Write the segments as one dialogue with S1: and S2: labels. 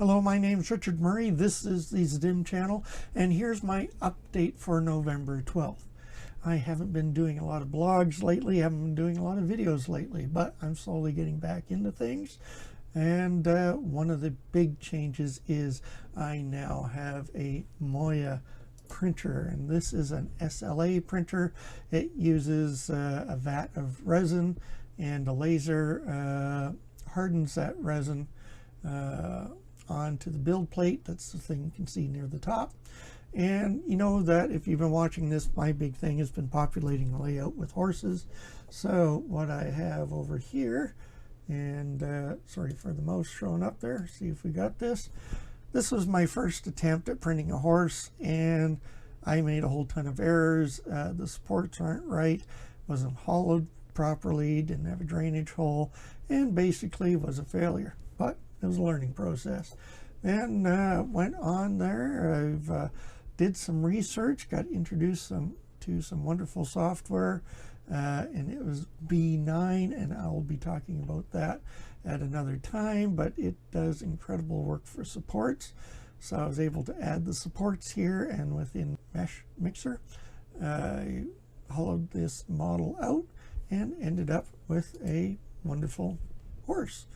S1: Hello, my name is Richard Murray. This is the Zidim channel, and here's my update for November 12th. I haven't been doing a lot of blogs lately, haven't been doing a lot of videos lately, but I'm slowly getting back into things. And one of the big changes is I now have a Moya printer, and this is an SLA printer. It uses a vat of resin, and a laser hardens that resin onto the build plate. That's the thing you can see near the top. And you know that if you've been watching this, my big thing has been populating the layout with horses. So what I have over here, and sorry for the mouse showing up there, see if we got this. This was my first attempt at printing a horse, and I made a whole ton of errors. The supports aren't right, wasn't hollowed properly, didn't have a drainage hole, and basically was a failure. But it was a learning process. Then went on there. I've did some research, got introduced to some wonderful software, and it was B9, and I will be talking about that at another time, but it does incredible work for supports. So I was able to add the supports here, and within Mesh Mixer I hollowed this model out and ended up with a wonderful horse.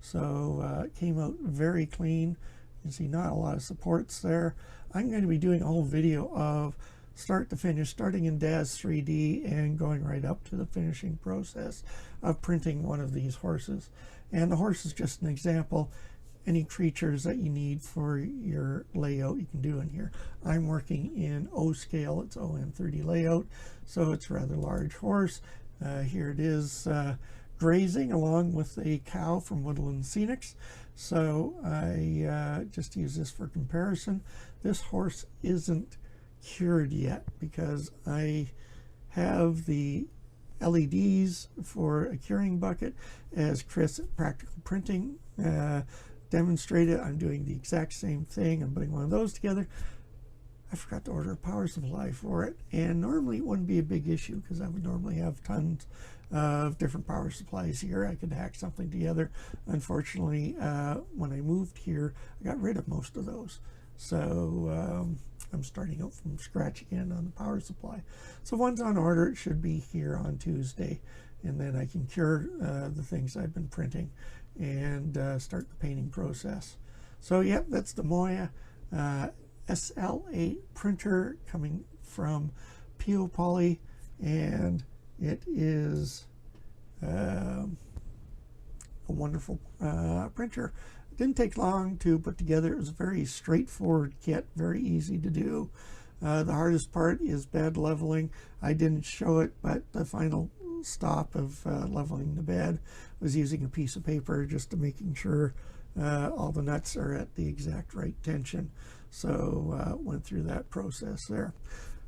S1: So it came out very clean. You can see not a lot of supports there. I'm going to be doing a whole video of start to finish, starting in DAZ 3D and going right up to the finishing process of printing one of these horses. And the horse is just an example. Any creatures that you need for your layout you can do in here. I'm working in O scale, it's OM30 layout, so it's a rather large horse. Here it is grazing along with a cow from Woodland Scenics. So I just use this for comparison. This horse isn't cured yet because I have the LEDs for a curing bucket, as Chris at Practical Printing demonstrated. I'm doing the exact same thing. I'm putting one of those together. I forgot to order a power supply for it, and normally it wouldn't be a big issue because I would normally have tons of different power supplies here. I could hack something together. Unfortunately, when I moved here, I got rid of most of those. So I'm starting out from scratch again on the power supply. So once on order, it should be here on Tuesday, and then I can cure the things I've been printing and start the painting process. So yeah, that's the Moya SLA printer coming from PO Poly, and it is a wonderful printer. It didn't take long to put together. It was a very straightforward kit, very easy to do. The hardest part is bed leveling. I didn't show it, but the final stop of leveling the bed was using a piece of paper just to making sure all the nuts are at the exact right tension. So went through that process there.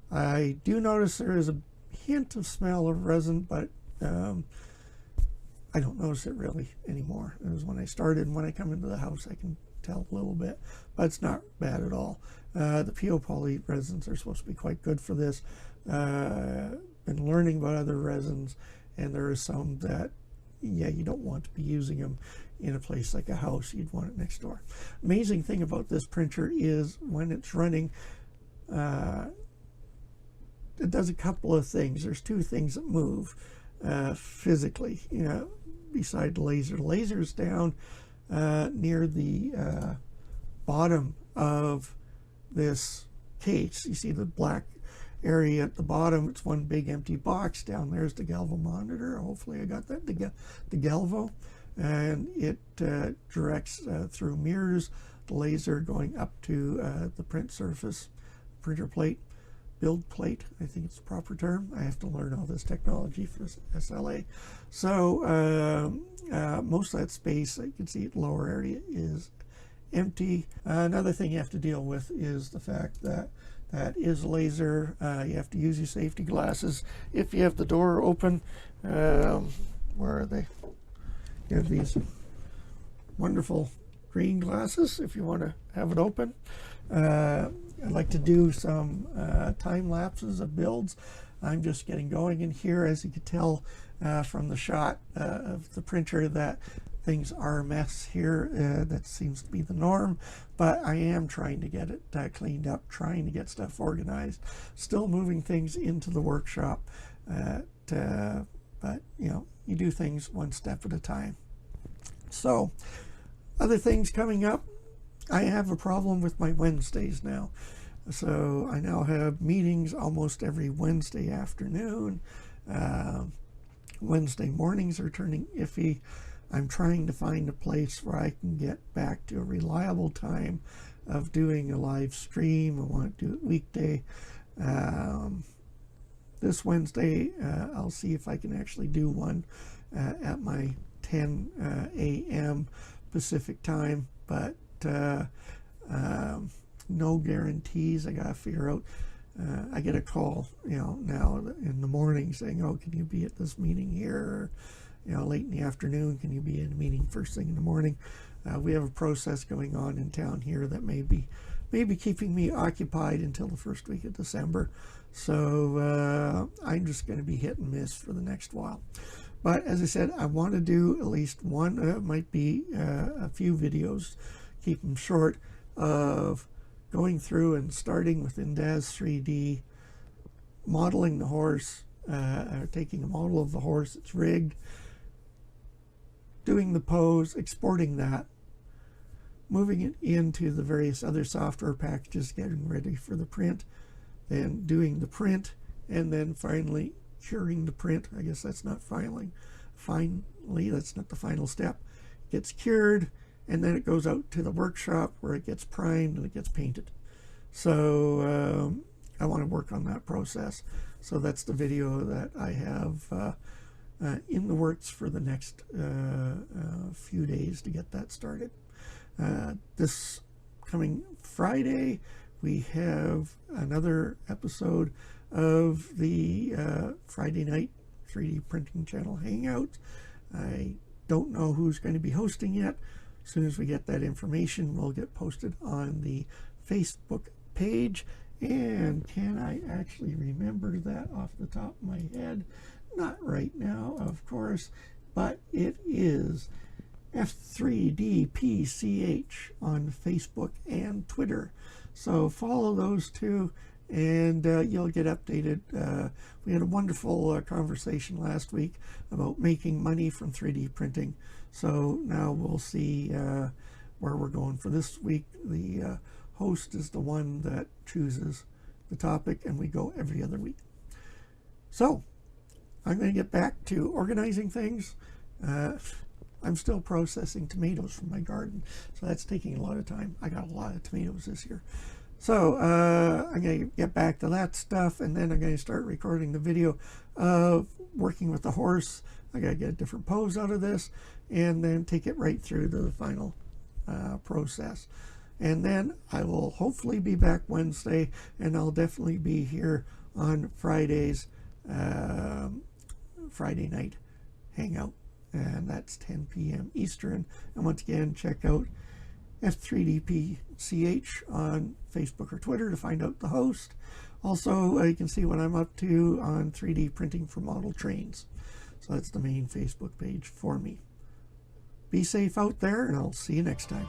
S1: I do notice there is a hint of smell of resin, but I don't notice it really anymore. It was when I started, and when I come into the house I can tell a little bit, but it's not bad at all. The PO Poly resins are supposed to be quite good for this. Been learning about other resins, and there are some that, yeah, you don't want to be using them in a place like a house. You'd want it next door. Amazing thing about this printer is when it's running, it does a couple of things. There's two things that move physically, you know, beside the laser. The laser is down near the bottom of this case. You see the black area at the bottom. It's one big empty box. Down there's the galvo monitor. Hopefully I got that, the galvo, and it directs through mirrors the laser going up to the print surface, printer plate, build plate, I think it's the proper term. I have to learn all this technology for SLA. So most of that space, you can see the lower area is empty. Another thing you have to deal with is the fact that that is laser. You have to use your safety glasses. If you have the door open, where are they? You have these wonderful green glasses if you want to have it open. I'd like to do some time lapses of builds. I'm just getting going in here. As you can tell from the shot of the printer, that things are a mess here. That seems to be the norm, but I am trying to get it cleaned up, trying to get stuff organized, still moving things into the workshop. But you know, you do things one step at a time. So other things coming up, I have a problem with my Wednesdays now. So I now have meetings almost every Wednesday afternoon. Wednesday mornings are turning iffy. I'm trying to find a place where I can get back to a reliable time of doing a live stream. I want to do it weekday. This Wednesday, I'll see if I can actually do one at my 10 a.m. Pacific time, but no guarantees. I gotta figure out. I get a call, you know, now in the morning saying, "Oh, can you be at this meeting here?" Or, you know, late in the afternoon, "Can you be in a meeting first thing in the morning?" We have a process going on in town here that may be keeping me occupied until the first week of December. So I'm just going to be hit and miss for the next while. But as I said, I want to do at least one, might be a few videos, keep them short, of going through and starting with Indaz 3D, modeling the horse, taking a model of the horse, it's rigged, doing the pose, exporting that, moving it into the various other software packages, getting ready for the print, then doing the print, and then finally curing the print. I guess that's not filing. Finally, that's not the final step. It gets cured, and then it goes out to the workshop where it gets primed and it gets painted. So I want to work on that process. So that's the video that I have in the works for the next few days to get that started. This coming Friday, we have another episode of the Friday night 3D printing channel hangout. I don't know who's going to be hosting yet. As soon as we get that information, we'll get posted on the Facebook page. And can I actually remember that off the top of my head? Not right now, of course, but it is F3DPCH on Facebook and Twitter. So follow those two, and you'll get updated. We had a wonderful conversation last week about making money from 3D printing. So now we'll see where we're going for this week. The host is the one that chooses the topic, and we go every other week. So I'm going to get back to organizing things. I'm still processing tomatoes from my garden, so that's taking a lot of time. I got a lot of tomatoes this year. So I'm going to get back to that stuff, and then I'm going to start recording the video of working with the horse. I got to get a different pose out of this, and then take it right through to the final process. And then I will hopefully be back Wednesday, and I'll definitely be here on Fridays, Friday night hangout. And that's 10 p.m. Eastern. And once again, check out F3DPCH on Facebook or Twitter to find out the host. Also, you can see what I'm up to on 3D printing for model trains. So that's the main Facebook page for me. Be safe out there, and I'll see you next time.